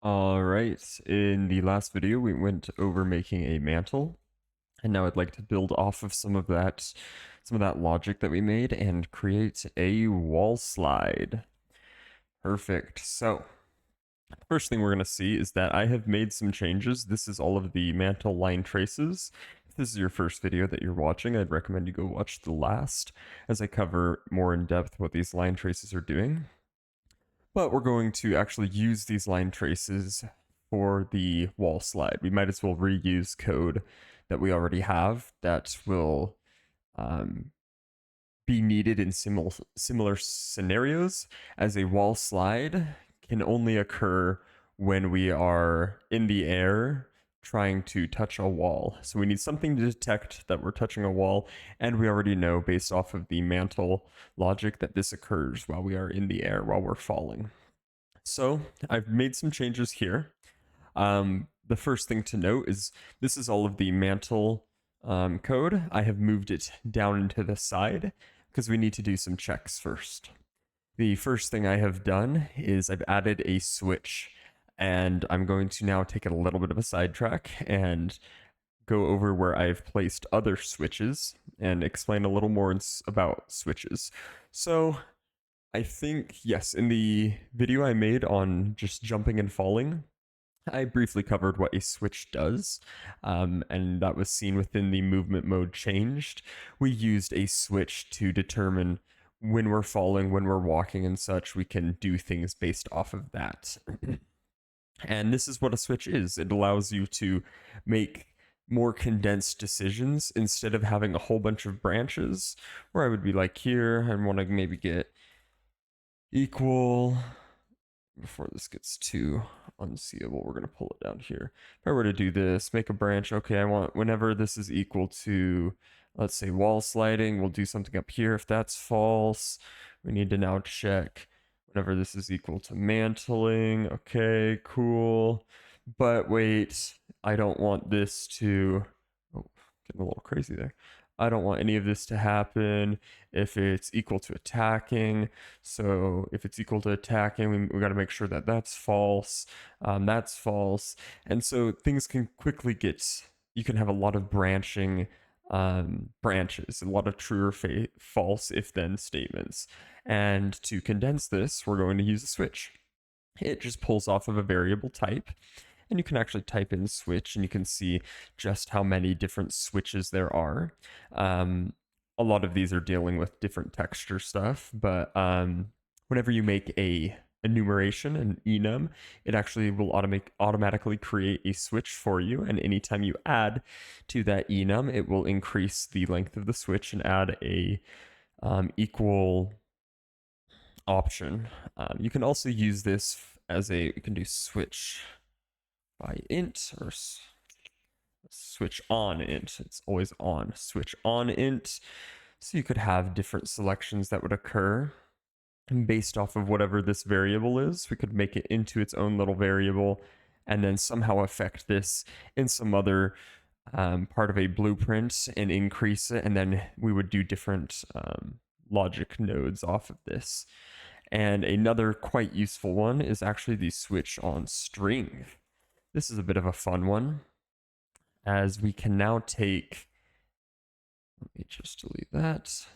All right, in the last video, we went over making a mantle, and now I'd like to build off of some of that logic that we made and create a wall slide. Perfect. So, the first thing we're going to see is that I have made some changes. This is all of the mantle line traces. If this is your first video that you're watching, I'd recommend you go watch the last, as I cover more in depth what these line traces are doing. But we're going to actually use these line traces for the wall slide. We might as well reuse code that we already have that will be needed in similar scenarios, as a wall slide can only occur when we are in the air trying to touch a wall. So we need something to detect that we're touching a wall, and we already know based off of the mantle logic that this occurs while we are in the air, while we're falling. So I've made some changes here. The first thing to note is this is all of the mantle code. I have moved it down into the side because we need to do some checks first. The first thing I have done is I've added a switch, and I'm going to now take a little bit of a sidetrack and go over where I've placed other switches and explain a little more about switches. So I think, yes, in the video I made on just jumping and falling, I briefly covered what a switch does, and that was seen within the movement mode changed. We used a switch to determine when we're falling, when we're walking, and such. We can do things based off of that. And this is what a switch is. It allows you to make more condensed decisions instead of having a whole bunch of branches, where I would be like here and want to maybe get equal. Before this gets too unseeable, we're going to pull it down here. If I were to do this, make a branch, okay, I want whenever this is equal to, let's say, wall sliding, we'll do something up here. If that's false, we need to now check whenever this is equal to mantling. Okay, cool. But wait, I don't want this to, oh, getting a little crazy there. I don't want any of this to happen if it's equal to attacking. So if it's equal to attacking, we got to make sure that that's false. That's false. And so things can quickly get, you can have a lot of branching branches, a lot of true or false if then statements. And to condense this, we're going to use a switch. It just pulls off of a variable type, and you can actually type in switch and you can see just how many different switches there are. A lot of these are dealing with different texture stuff, but whenever you make a enumeration, an enum, it actually will automatically create a switch for you, and anytime you add to that enum, it will increase the length of the switch and add a equal option. You can also use this as you can do switch by int or switch on int. It's always on. Switch on int. So you could have different selections that would occur. And based off of whatever this variable is, we could make it into its own little variable and then somehow affect this in some other part of a blueprint and increase it. And then we would do different logic nodes off of this. And another quite useful one is actually the switch on string. This is a bit of a fun one, as we can now take, let me just delete that.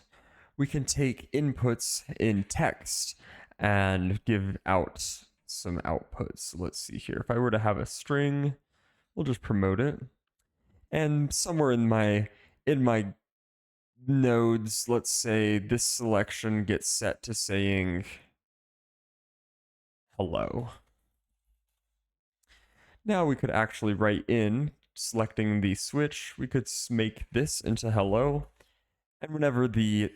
We can take inputs in text and give out some outputs. Let's see here. If I were to have a string, we'll just promote it. And somewhere in my nodes, let's say this selection gets set to saying hello. Now we could actually write in, selecting the switch, we could make this into hello. And whenever the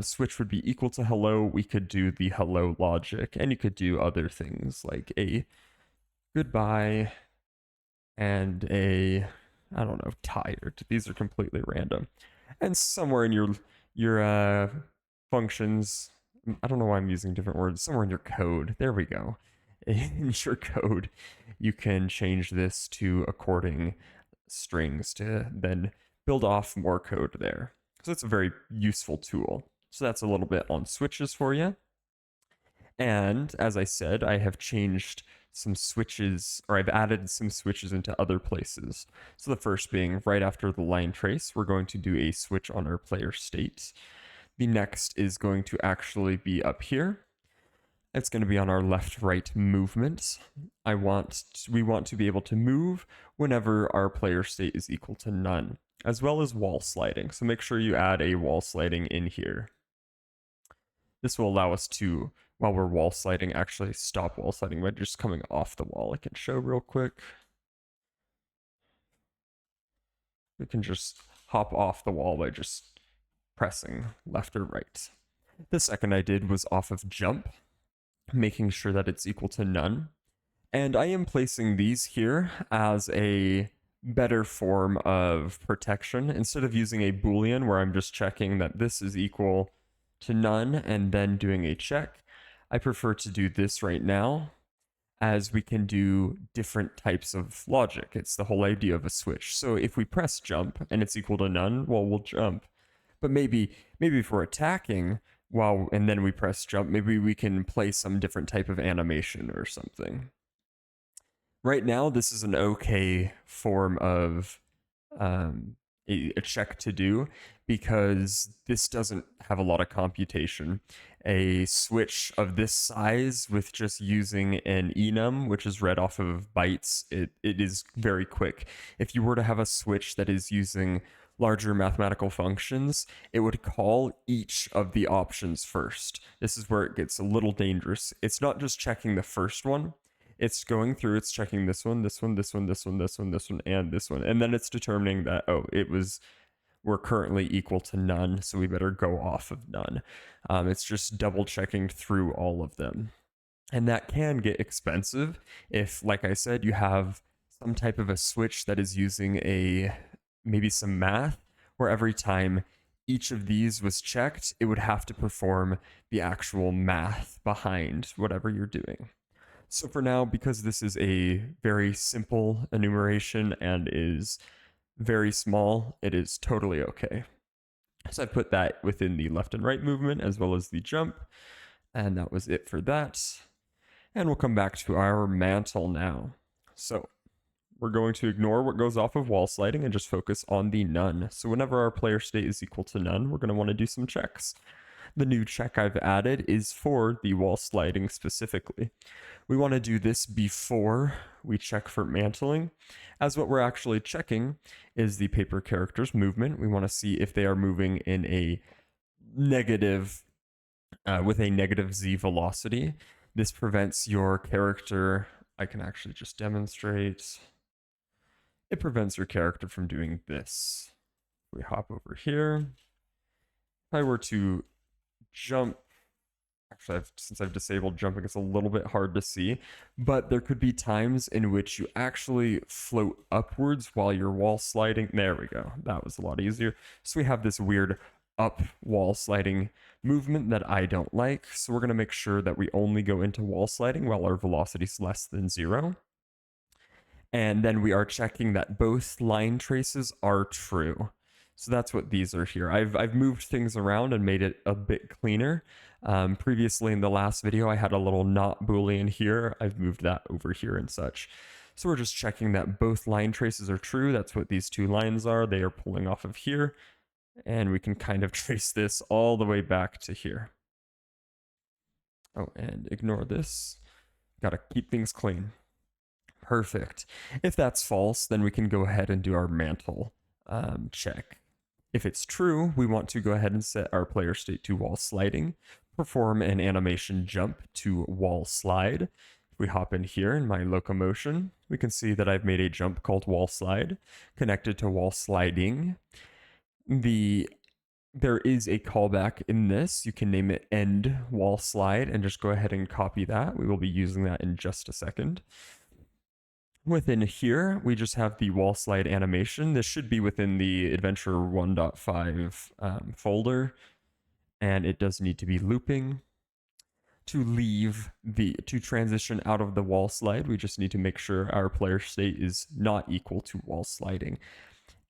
switch would be equal to hello, we could do the hello logic. And you could do other things like a goodbye and a, I don't know, tired. These are completely random. And somewhere in your functions, I don't know why I'm using different words, somewhere in your code, there we go. In your code, you can change this to according strings to then build off more code there. So it's a very useful tool. So that's a little bit on switches for you. And as I said, I have changed some switches, or I've added some switches into other places. So the first being right after the line trace, we're going to do a switch on our player state. The next is going to actually be up here. It's going to be on our left-right movement. We want to be able to move whenever our player state is equal to none, as well as wall sliding. So make sure you add a wall sliding in here. This will allow us to, while we're wall sliding, actually stop wall sliding by just coming off the wall. I can show real quick. We can just hop off the wall by just pressing left or right. The second I did was off of jump, making sure that it's equal to none. And I am placing these here as a better form of protection. Instead of using a Boolean where I'm just checking that this is equal to none and then doing a check, I prefer to do this right now, as we can do different types of logic. It's the whole idea of a switch. So if we press jump and it's equal to none, well, we'll jump. But maybe if we're attacking and then we press jump, maybe we can play some different type of animation or something. Right now, this is an okay form of a check to do, because this doesn't have a lot of computation. A switch of this size with just using an enum, which is read off of bytes, it is very quick. If you were to have a switch that is using larger mathematical functions, it would call each of the options first. This is where it gets a little dangerous. It's not just checking the first one. It's going through, it's checking this one, this one, this one, this one, this one, this one, and this one. And then it's determining that, oh, we're currently equal to none, so we better go off of none. It's just double checking through all of them. And that can get expensive if, like I said, you have some type of a switch that is using maybe some math, where every time each of these was checked, it would have to perform the actual math behind whatever you're doing. So for now, because this is a very simple enumeration and is very small, it is totally okay. So I put that within the left and right movement as well as the jump, and that was it for that. And we'll come back to our mantle now. So we're going to ignore what goes off of wall sliding and just focus on the none. So whenever our player state is equal to none, we're going to want to do some checks. The new check I've added is for the wall sliding specifically. We want to do this before we check for mantling, as what we're actually checking is the paper character's movement. We want to see if they are moving in a negative, with a negative z velocity. This prevents your character, I can actually just demonstrate. It prevents your character from doing this. We hop over here. If I were to jump, actually since I've disabled jumping, it's a little bit hard to see, but there could be times in which you actually float upwards while you're wall sliding. There we go, that was a lot easier. So we have this weird up wall sliding movement that I don't like, so we're going to make sure that we only go into wall sliding while our velocity is less than 0. And then we are checking that both line traces are true. So that's what these are here. I've moved things around and made it a bit cleaner. Previously in the last video, I had a little not Boolean here. I've moved that over here and such. So we're just checking that both line traces are true. That's what these two lines are. They are pulling off of here. And we can kind of trace this all the way back to here. Oh, and ignore this. Gotta keep things clean. Perfect. If that's false, then we can go ahead and do our mantle check. If it's true, we want to go ahead and set our player state to wall sliding, perform an animation jump to wall slide. If we hop in here in my locomotion, we can see that I've made a jump called wall slide connected to wall sliding. There is a callback in this. You can name it end wall slide and just go ahead and copy that. We will be using that in just a second. Within here, we just have the wall slide animation. This should be within the Adventure 1.5 folder, and it does need to be looping. To transition out of the wall slide, we just need to make sure our player state is not equal to wall sliding.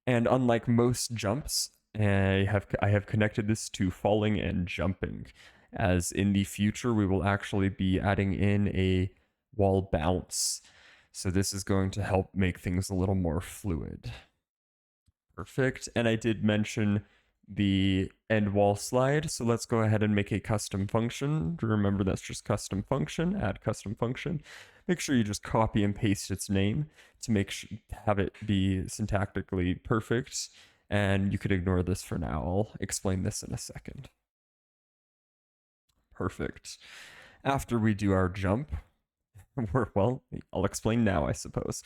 And unlike most jumps, I have connected this to falling and jumping. as in the future we will actually be adding in a wall bounce. So this is going to help make things a little more fluid. Perfect. And I did mention the end wall slide. So let's go ahead and make a custom function. Remember, that's just custom function, add custom function. Make sure you just copy and paste its name to have it be syntactically perfect. And you could ignore this for now. I'll explain this in a second. Perfect. After we do our jump, well, I'll explain now, I suppose.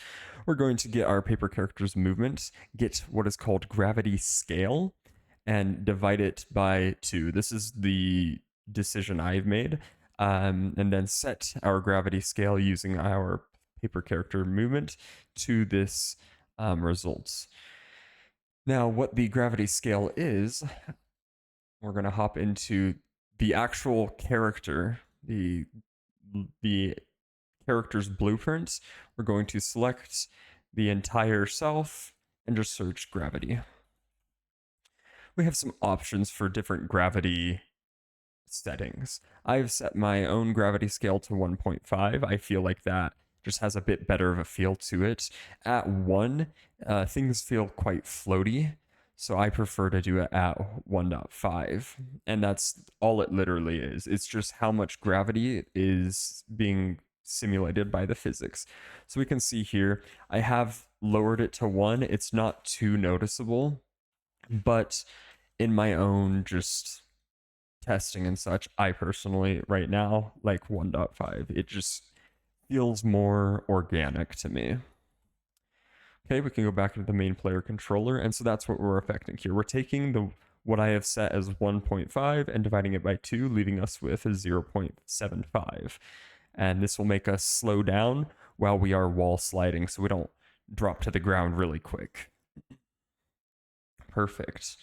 We're going to get our paper character's movement, get what is called gravity scale, and divide it by 2. This is the decision I've made. And then set our gravity scale using our paper character movement to this result. Now, what the gravity scale is, we're going to hop into the actual character, the character's blueprint. We're going to select the entire self and just search gravity. We have some options for different gravity settings. I've set my own gravity scale to 1.5. I feel like that just has a bit better of a feel to it. At 1, things feel quite floaty, so I prefer to do it at 1.5. And that's all it literally is. It's just how much gravity is being simulated by the physics. So we can see here, I have lowered it to 1. It's not too noticeable, but in my own just testing and such, I personally right now like 1.5. It just feels more organic to me. Okay, we can go back into the main player controller, and so that's what we're affecting here. We're taking what I have set as 1.5 and dividing it by 2, leaving us with a 0.75. And this will make us slow down while we are wall sliding so we don't drop to the ground really quick. Perfect.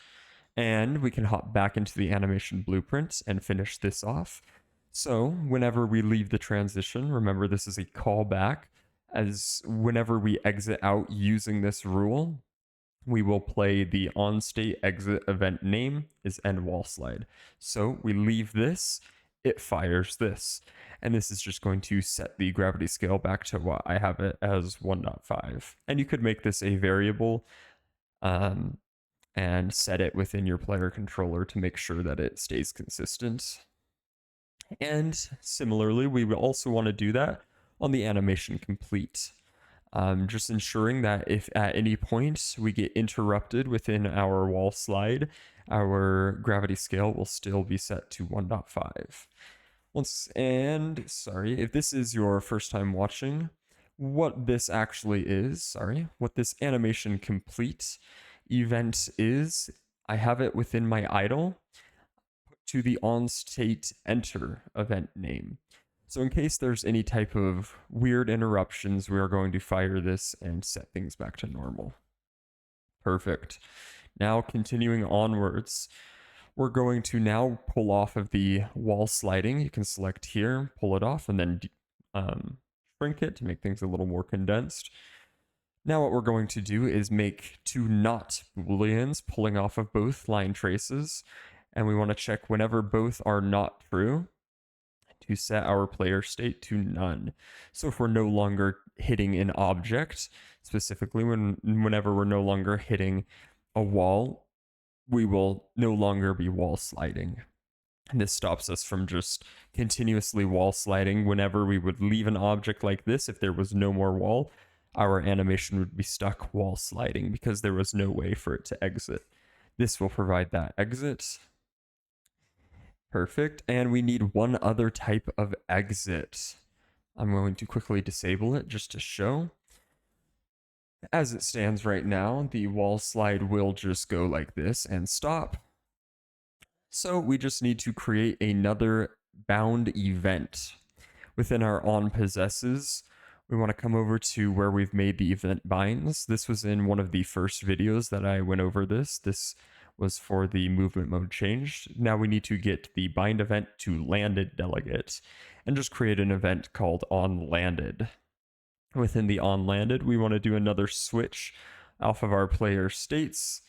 And we can hop back into the animation blueprint and finish this off. So whenever we leave the transition, remember this is a callback, as whenever we exit out using this rule, we will play the on-state exit event name is end wall slide. So we leave this, it fires this. And this is just going to set the gravity scale back to what I have it as 1.5. And you could make this a variable and set it within your player controller to make sure that it stays consistent. And similarly, we will also want to do that on the animation complete. Just ensuring that if at any point we get interrupted within our wall slide, our gravity scale will still be set to 1.5. Sorry, if this is your first time watching, what this actually is, what this animation complete event is, I have it within my idle to the on-state enter event name. So in case there's any type of weird interruptions, we are going to fire this and set things back to normal. Perfect. Now continuing onwards, we're going to now pull off of the wall sliding. You can select here, pull it off, and then shrink it to make things a little more condensed. Now what we're going to do is make 2 not booleans pulling off of both line traces, and we want to check whenever both are not true to set our player state to none. So if we're no longer hitting an object, specifically whenever we're no longer hitting a wall, we will no longer be wall sliding. And this stops us from just continuously wall sliding. Whenever we would leave an object like this, if there was no more wall, our animation would be stuck wall sliding because there was no way for it to exit. This will provide that exit. Perfect. And we need one other type of exit. I'm going to quickly disable it just to show. As it stands right now, the wall slide will just go like this and stop. So we just need to create another bound event. Within our on possesses, we want to come over to where we've made the event binds. This was in one of the first videos that I went over this. This was for the movement mode change. Now we need to get the bind event to landed delegate and just create an event called on landed. Within the on landed, we want to do another switch off of our player states.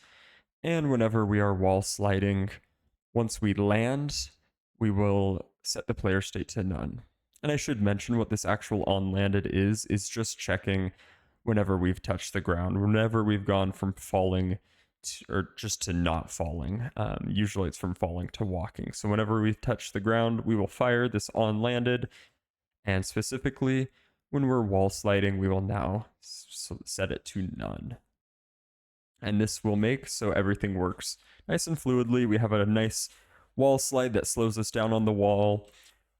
And whenever we are wall sliding, once we land, we will set the player state to none. And I should mention what this actual on landed is just checking whenever we've touched the ground, whenever we've gone from falling or just to not falling. Usually it's from falling to walking. So whenever we've touched the ground, we will fire this on landed. And specifically, when we're wall sliding, we will now set it to none. And this will make so everything works nice and fluidly. We have a nice wall slide that slows us down on the wall.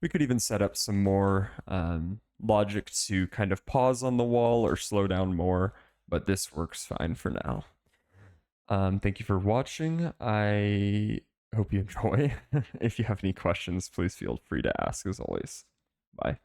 We could even set up some more logic to kind of pause on the wall or slow down more, but this works fine for now. Thank you for watching. I hope you enjoy. If you have any questions, please feel free to ask as always. Bye.